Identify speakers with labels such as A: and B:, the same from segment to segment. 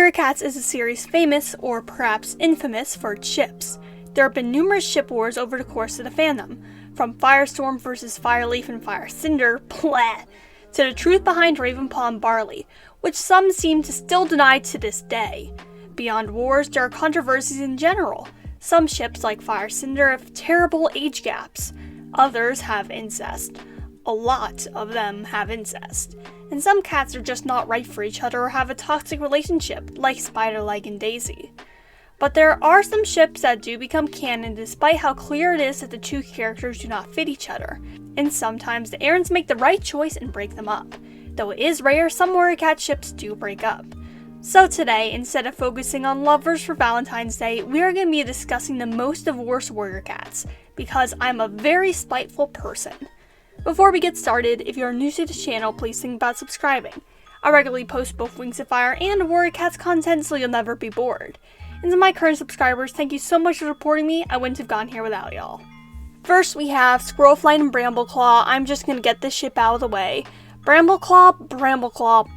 A: Warrior Cats is a series famous, or perhaps infamous, for its ships. There have been numerous ship wars over the course of the fandom, from Firestorm vs Fireleaf and Firecinder, bleh, to the truth behind Ravenpaw and Barley, which some seem to still deny to this day. Beyond wars, there are controversies in general. Some ships, like Firecinder, have terrible age gaps. Others have incest. A lot of them have incest. And some cats are just not right for each other or have a toxic relationship, like Spiderleg and Daisy. But there are some ships that do become canon despite how clear it is that the two characters do not fit each other, and sometimes the errands make the right choice and break them up. Though it is rare, some Warrior Cat ships do break up. So today, instead of focusing on lovers for Valentine's Day, we are going to be discussing the most divorced Warrior Cats, because I'm a very spiteful person. Before we get started, if you are new to the channel, please think about subscribing. I regularly post both Wings of Fire and Warrior Cats content, so you'll never be bored. And to my current subscribers, thank you so much for supporting me. I wouldn't have gotten here without y'all. First, we have Squirrel and Brambleclaw. I'm just going to get this ship out of the way. Brambleclaw.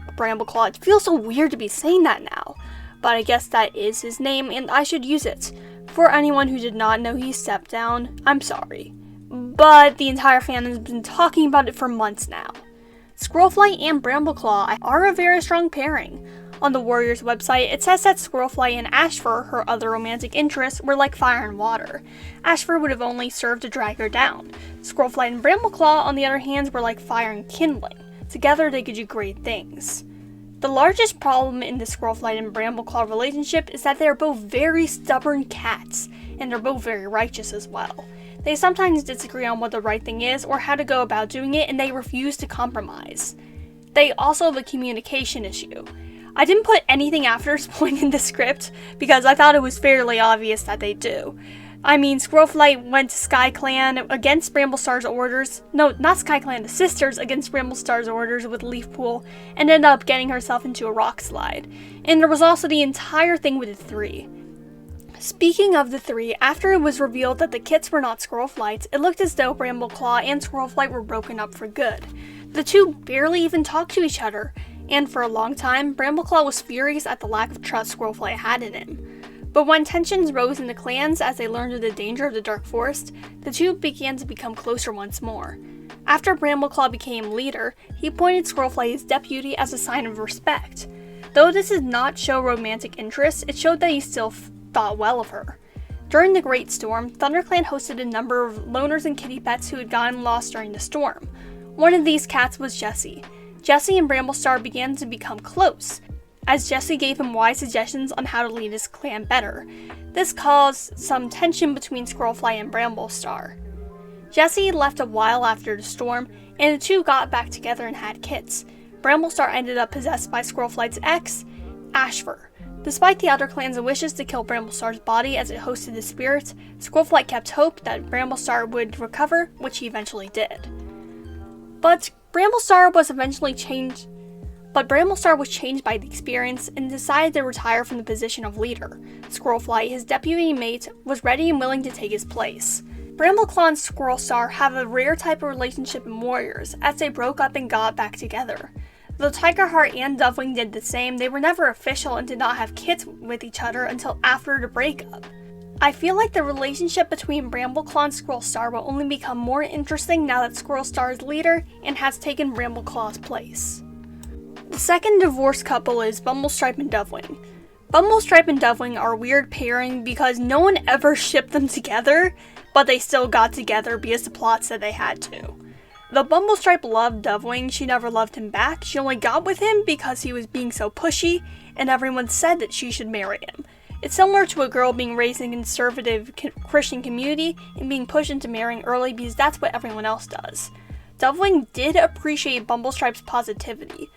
A: It feels so weird to be saying that now, but I guess that is his name and I should use it. For anyone who did not know he stepped down, I'm sorry. But the entire fandom has been talking about it for months now. Squirrelflight and Brambleclaw are a very strong pairing. On the Warriors website, it says that Squirrelflight and Ashfur, her other romantic interests, were like fire and water. Ashfur would have only served to drag her down. Squirrelflight and Brambleclaw, on the other hand, were like fire and kindling. Together, they could do great things. The largest problem in the Squirrelflight and Brambleclaw relationship is that they are both very stubborn cats, and they're both very righteous as well. They sometimes disagree on what the right thing is or how to go about doing it, and they refuse to compromise. They also have a communication issue. I didn't put anything after this point in the script because I thought it was fairly obvious that they do. I mean, Squirrelflight went to SkyClan against Bramblestar's orders. No, not SkyClan, the sisters against Bramblestar's orders with Leafpool, and ended up getting herself into a rock slide. And there was also the entire thing with the three. Speaking of the three, after it was revealed that the kits were not Squirrelflights, it looked as though Brambleclaw and Squirrelflight were broken up for good. The two barely even talked to each other, and for a long time, Brambleclaw was furious at the lack of trust Squirrelflight had in him. But when tensions rose in the clans as they learned of the danger of the Dark Forest, the two began to become closer once more. After Brambleclaw became leader, he appointed Squirrelflight his deputy as a sign of respect. Though this did not show romantic interest, it showed that he still thought well of her. During the Great Storm, ThunderClan hosted a number of loners and kitty pets who had gotten lost during the storm. One of these cats was Jessie. Jessie and Bramblestar began to become close, as Jessie gave him wise suggestions on how to lead his clan better. This caused some tension between Squirrelflight and Bramblestar. Jessie left a while after the storm, and the two got back together and had kits. Bramblestar ended up possessed by Squirrelflight's ex, Ashfur. Despite the other clans' wishes to kill Bramblestar's body as it hosted the spirits, Squirrelflight kept hope that Bramblestar would recover, which he eventually did. But Bramblestar was changed by the experience and decided to retire from the position of leader. Squirrelflight, his deputy mate, was ready and willing to take his place. Brambleclaw and Squirrelstar have a rare type of relationship in Warriors, as they broke up and got back together. Though Tigerheart and Dovewing did the same, they were never official and did not have kits with each other until after the breakup. I feel like the relationship between Brambleclaw and Squirrelstar will only become more interesting now that Squirrelstar is leader and has taken Brambleclaw's place. The second divorced couple is Bumblestripe and Dovewing. Bumblestripe and Dovewing are a weird pairing because no one ever shipped them together, but they still got together because the plot said they had to. Though Bumblestripe loved Dovewing, she never loved him back. She only got with him because he was being so pushy, and everyone said that she should marry him. It's similar to a girl being raised in a conservative Christian community and being pushed into marrying early because that's what everyone else does. Dovewing did appreciate Bumblestripe's positivity,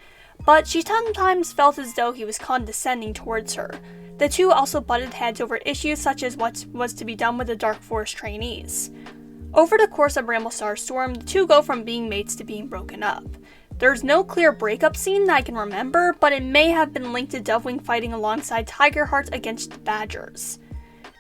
A: but she sometimes felt as though he was condescending towards her. The two also butted heads over issues such as what was to be done with the Dark Forest trainees. Over the course of Bramblestar's storm, the two go from being mates to being broken up. There's no clear breakup scene that I can remember, but it may have been linked to Dovewing fighting alongside Tigerheart against the Badgers.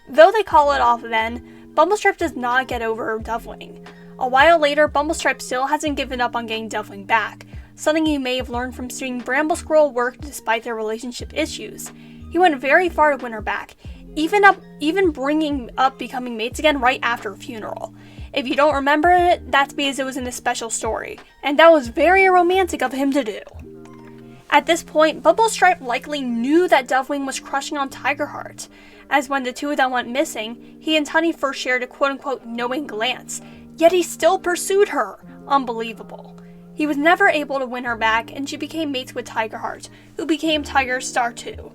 A: Though they call it off then, Bumblestripe does not get over Dovewing. A while later, Bumblestripe still hasn't given up on getting Dovewing back, something he may have learned from seeing Bramblesquirrel work despite their relationship issues. He went very far to win her back, even bringing up becoming mates again right after a funeral. If you don't remember it, that's because it was in a special story, and that was very romantic of him to do. At this point, Bumblestripe likely knew that Dovewing was crushing on Tigerheart, as when the two of them went missing, he and Tunny first shared a quote-unquote knowing glance, yet he still pursued her. Unbelievable. He was never able to win her back, and she became mates with Tigerheart, who became Tigerstar too.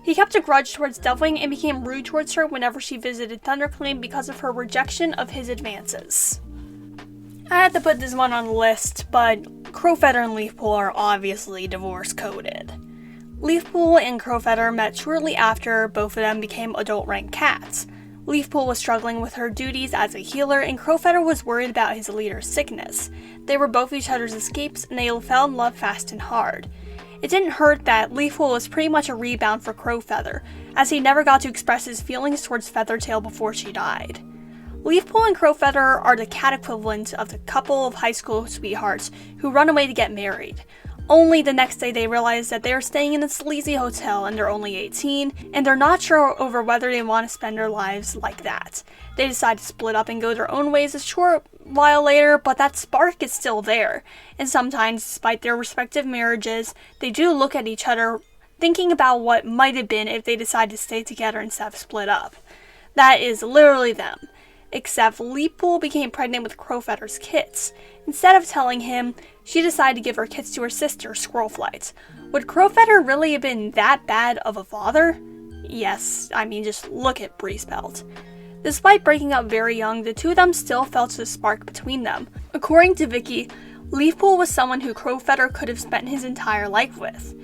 A: He kept a grudge towards Dovewing and became rude towards her whenever she visited ThunderClan because of her rejection of his advances. I had to put this one on the list, but Crowfeather and Leafpool are obviously divorce-coded. Leafpool and Crowfeather met shortly after both of them became adult-ranked cats. Leafpool was struggling with her duties as a healer, and Crowfeather was worried about his leader's sickness. They were both each other's escapes, and they fell in love fast and hard. It didn't hurt that Leafpool was pretty much a rebound for Crowfeather, as he never got to express his feelings towards Feathertail before she died. Leafpool and Crowfeather are the cat equivalent of the couple of high school sweethearts who run away to get married. Only the next day they realize that they are staying in a sleazy hotel and they're only 18, and they're not sure over whether they want to spend their lives like that. They decide to split up and go their own ways a short while later, but that spark is still there, and sometimes, despite their respective marriages, they do look at each other thinking about what might have been if they decided to stay together instead of split up. That is literally them. Except Leafpool became pregnant with Crowfeather's kits. Instead of telling him, she decided to give her kits to her sister, Squirrelflight. Would Crowfeather really have been that bad of a father? Yes, I mean, just look at Breezebelt. Despite breaking up very young, the two of them still felt a spark between them. According to Vicky, Leafpool was someone who Crowfeather could have spent his entire life with.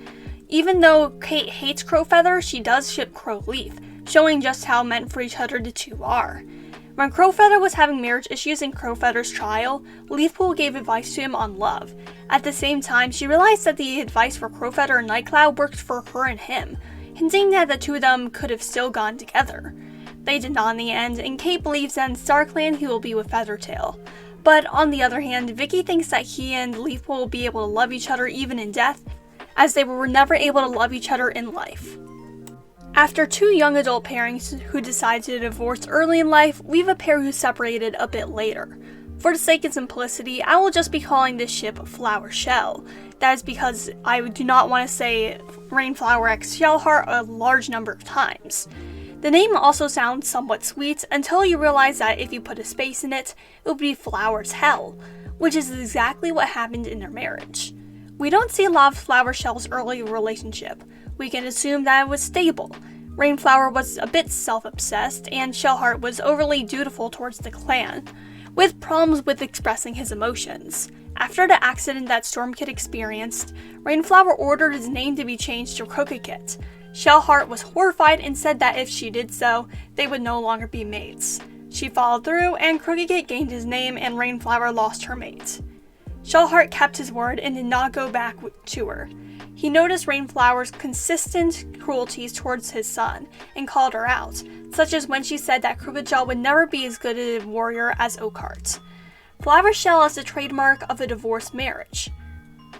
A: Even though Kate hates Crowfeather, she does ship Crowleaf, showing just how meant for each other the two are. When Crowfeather was having marriage issues in Crowfeather's trial, Leafpool gave advice to him on love. At the same time, she realized that the advice for Crowfeather and Nightcloud worked for her and him, hinting that the two of them could have still gone together. They did not in the end, and Kate believes that in StarClan he will be with Feathertail. But on the other hand, Vicky thinks that he and Leafpool will be able to love each other even in death, as they were never able to love each other in life. After two young adult pairings who decide to divorce early in life, we have a pair who separated a bit later. For the sake of simplicity, I will just be calling this ship Flower Shell. That is because I do not want to say Rainflower x Shellheart a large number of times. The name also sounds somewhat sweet until you realize that if you put a space in it, it would be Flower's Hell, which is exactly what happened in their marriage. We don't see a lot of Flower Shell's early relationship. We can assume that it was stable. Rainflower was a bit self-obsessed, and Shellheart was overly dutiful towards the clan, with problems with expressing his emotions. After the accident that Stormkit experienced, Rainflower ordered his name to be changed to Crookedkit. Shellheart was horrified and said that if she did so, they would no longer be mates. She followed through, and Crookedkit gained his name and Rainflower lost her mate. Shellheart kept his word and did not go back to her. He noticed Rainflower's consistent cruelties towards his son and called her out, such as when she said that Crookedjaw would never be as good a warrior as Oakheart. Flower Shell is the trademark of a divorced marriage.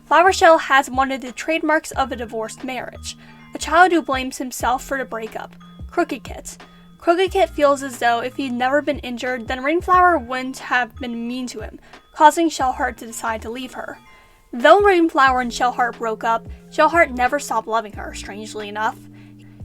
A: Flower Shell has one of the trademarks of a divorced marriage, a child who blames himself for the breakup, Crookedkit. Crookedkit feels as though if he'd never been injured, then Rainflower wouldn't have been mean to him, causing Shellheart to decide to leave her. Though Rainflower and Shellheart broke up, Shellheart never stopped loving her, strangely enough.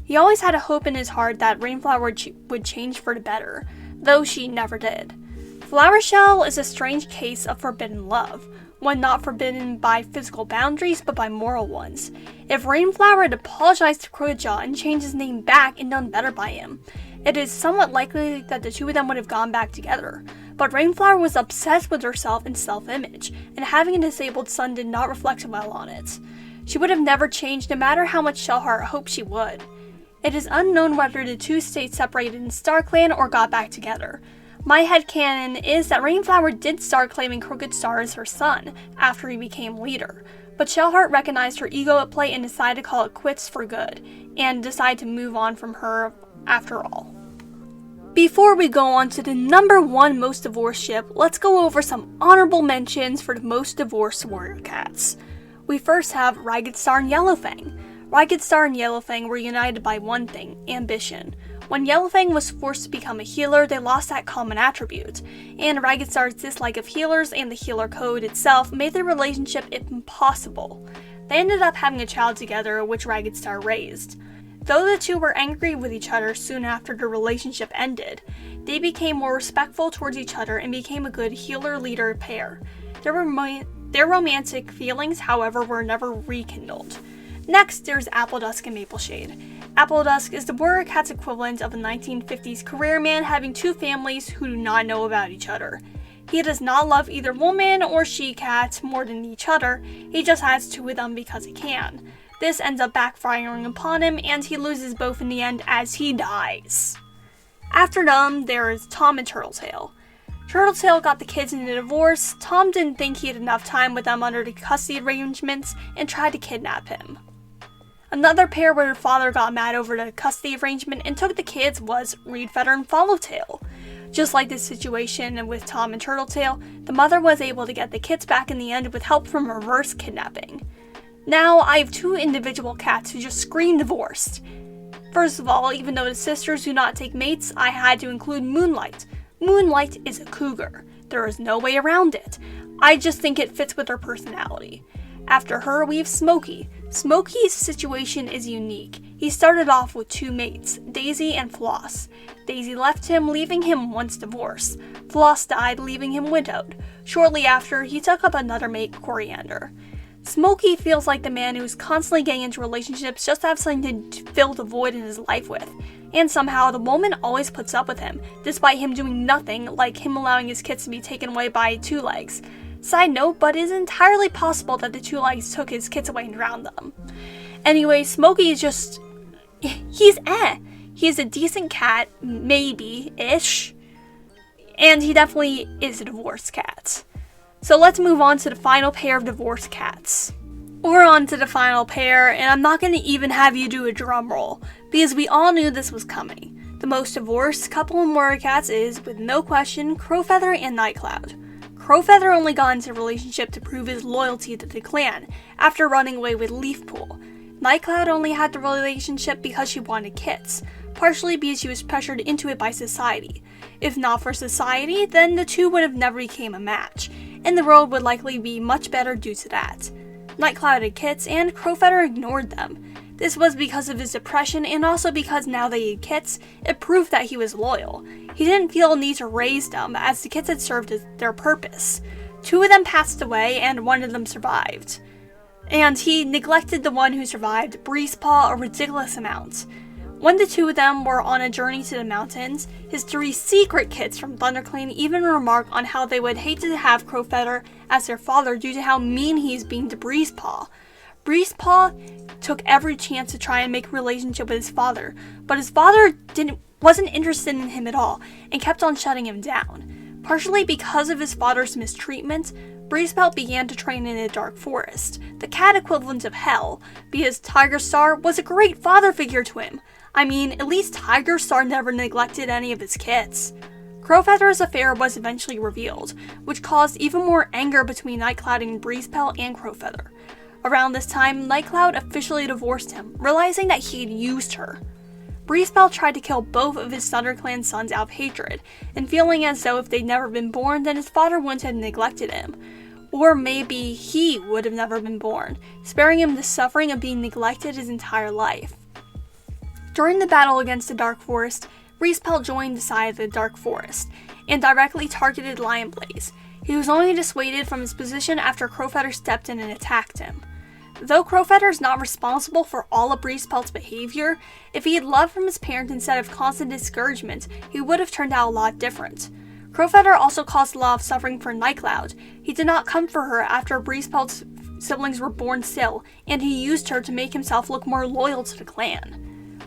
A: He always had a hope in his heart that Rainflower would change for the better, though she never did. Flower Shell is a strange case of forbidden love, one not forbidden by physical boundaries but by moral ones. If Rainflower had apologized to Crookedjaw and changed his name back and done better by him, it is somewhat likely that the two of them would have gone back together. But Rainflower was obsessed with herself and self-image, and having a disabled son did not reflect well on it. She would have never changed no matter how much Shellheart hoped she would. It is unknown whether the two stayed separated in StarClan or got back together. My headcanon is that Rainflower did start claiming Crookedstar as her son after he became leader, but Shellheart recognized her ego at play and decided to call it quits for good, and decided to move on from her after all. Before we go on to the number one most divorced ship, let's go over some honorable mentions for the most divorced warrior cats. We first have Ragged Star and Yellowfang. Ragged Star and Yellowfang were united by one thing: ambition. When Yellowfang was forced to become a healer, they lost that common attribute, and Ragged Star's dislike of healers and the healer code itself made their relationship impossible. They ended up having a child together, which Ragged Star raised. Though the two were angry with each other soon after the relationship ended, they became more respectful towards each other and became a good healer-leader pair. Their romantic feelings, however, were never rekindled. Next, there's Appledusk and Mapleshade. Appledusk is the Warrior Cat's equivalent of a 1950s career man having two families who do not know about each other. He does not love either woman or she-cat more than each other, he just has two of them because he can. This ends up backfiring upon him, and he loses both in the end as he dies. After them, there is Tom and Turtletail. Turtletail got the kids in a divorce. Tom didn't think he had enough time with them under the custody arrangements and tried to kidnap him. Another pair where their father got mad over the custody arrangement and took the kids was Reedfeather and Followtail. Just like this situation with Tom and Turtletail, the mother was able to get the kids back in the end with help from reverse kidnapping. Now, I have two individual cats who just scream divorced. First of all, even though the sisters do not take mates, I had to include Moonlight. Moonlight is a cougar. There is no way around it. I just think it fits with her personality. After her, we have Smokey. Smokey's situation is unique. He started off with two mates, Daisy and Floss. Daisy left him, leaving him once divorced. Floss died, leaving him widowed. Shortly after, he took up another mate, Coriander. Smokey feels like the man who's constantly getting into relationships just to have something to fill the void in his life with. And somehow, the woman always puts up with him, despite him doing nothing, like him allowing his kids to be taken away by Two Legs. Side note, but it is entirely possible that the Two Legs took his kids away and drowned them. Anyway, Smokey is just... he's He's a decent cat, maybe-ish. And he definitely is a divorced cat. So let's move on to the final pair of divorced cats. We're on to the final pair, and I'm not going to even have you do a drum roll, because we all knew this was coming. The most divorced couple in Warrior Cats is, with no question, Crowfeather and Nightcloud. Crowfeather only got into a relationship to prove his loyalty to the clan, after running away with Leafpool. Nightcloud only had the relationship because she wanted kits, partially because she was pressured into it by society. If not for society, then the two would have never became a match, and the world would likely be much better due to that. Nightcloud had kits, and Crowfeather ignored them. This was because of his depression, and also because now they had kits, it proved that he was loyal. He didn't feel a need to raise them, as the kits had served their purpose. Two of them passed away, and one of them survived. And he neglected the one who survived, Breezepaw, a ridiculous amount. When the two of them were on a journey to the mountains, his three secret kids from ThunderClan even remark on how they would hate to have Crowfeather as their father due to how mean he is being to Breezepaw. Breezepaw took every chance to try and make a relationship with his father, but his father wasn't interested in him at all and kept on shutting him down. Partially because of his father's mistreatment, Breezepaw began to train in a dark forest, the cat equivalent of hell, because Tigerstar was a great father figure to him. I mean, at least Tigerstar never neglected any of his kids. Crowfeather's affair was eventually revealed, which caused even more anger between Nightcloud and Breezepaw and Crowfeather. Around this time, Nightcloud officially divorced him, realizing that he had used her. Breezepaw tried to kill both of his ThunderClan sons out of hatred, and feeling as though if they'd never been born, then his father wouldn't have neglected him. Or maybe he would have never been born, sparing him the suffering of being neglected his entire life. During the battle against the Dark Forest, Breezepaw joined the side of the Dark Forest, and directly targeted Lionblaze. He was only dissuaded from his position after Crowfeather stepped in and attacked him. Though Crowfeather is not responsible for all of Breezepaw's behavior, if he had love from his parents instead of constant discouragement, he would have turned out a lot different. Crowfeather also caused a lot of suffering for Nightcloud. He did not come for her after Breezepaw's siblings were born still, and he used her to make himself look more loyal to the clan.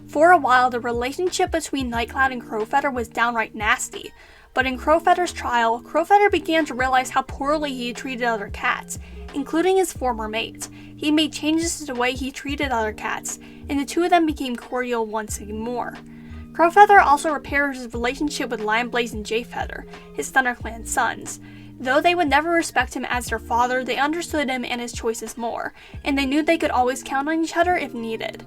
A: For a while, the relationship between Nightcloud and Crowfeather was downright nasty, but in Crowfeather's trial, Crowfeather began to realize how poorly he had treated other cats, including his former mate. He made changes to the way he treated other cats, and the two of them became cordial once more. Crowfeather also repaired his relationship with Lionblaze and Jayfeather, his ThunderClan sons. Though they would never respect him as their father, they understood him and his choices more, and they knew they could always count on each other if needed.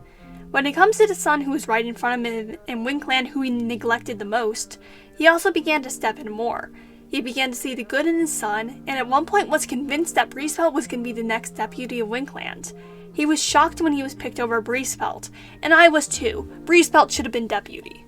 A: When it comes to the son who was right in front of him and Winkland who he neglected the most, he also began to step in more. He began to see the good in his son, and at one point was convinced that Briesfeld was going to be the next deputy of Winkland. He was shocked when he was picked over Briesfeld, and I was too. Briesfeld should have been deputy.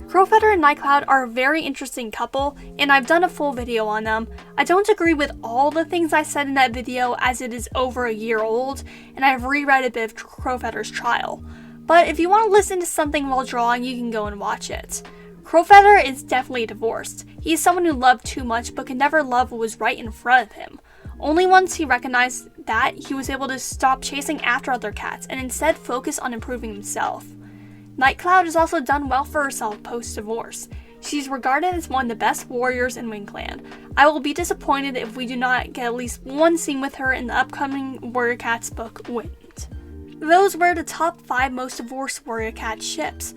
A: Crowfeather and Nightcloud are a very interesting couple, and I've done a full video on them. I don't agree with all the things I said in that video as it is over a year old, and I've reread a bit of Crowfeather's trial. But if you want to listen to something while drawing, you can go and watch it. Crowfeather is definitely divorced. He is someone who loved too much but could never love what was right in front of him. Only once he recognized that, he was able to stop chasing after other cats and instead focus on improving himself. Nightcloud has also done well for herself post-divorce. She's regarded as one of the best warriors in Winkland. I will be disappointed if we do not get at least one scene with her in the upcoming Warrior Cats book, Wind. Those were the top 5 most divorced Warrior Cat ships.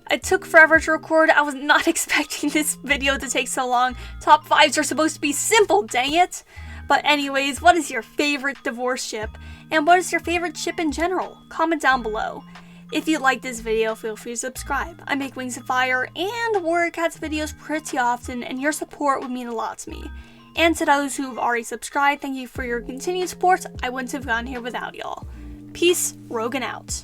A: It took forever to record. I was not expecting this video to take so long. Top 5s are supposed to be simple, dang it! But anyways, what is your favorite divorce ship? And what is your favorite ship in general? Comment down below. If you like this video, feel free to subscribe. I make Wings of Fire and Warrior Cats videos pretty often, and your support would mean a lot to me. And to those who have already subscribed, thank you for your continued support. I wouldn't have gotten here without y'all. Peace, Rogan out.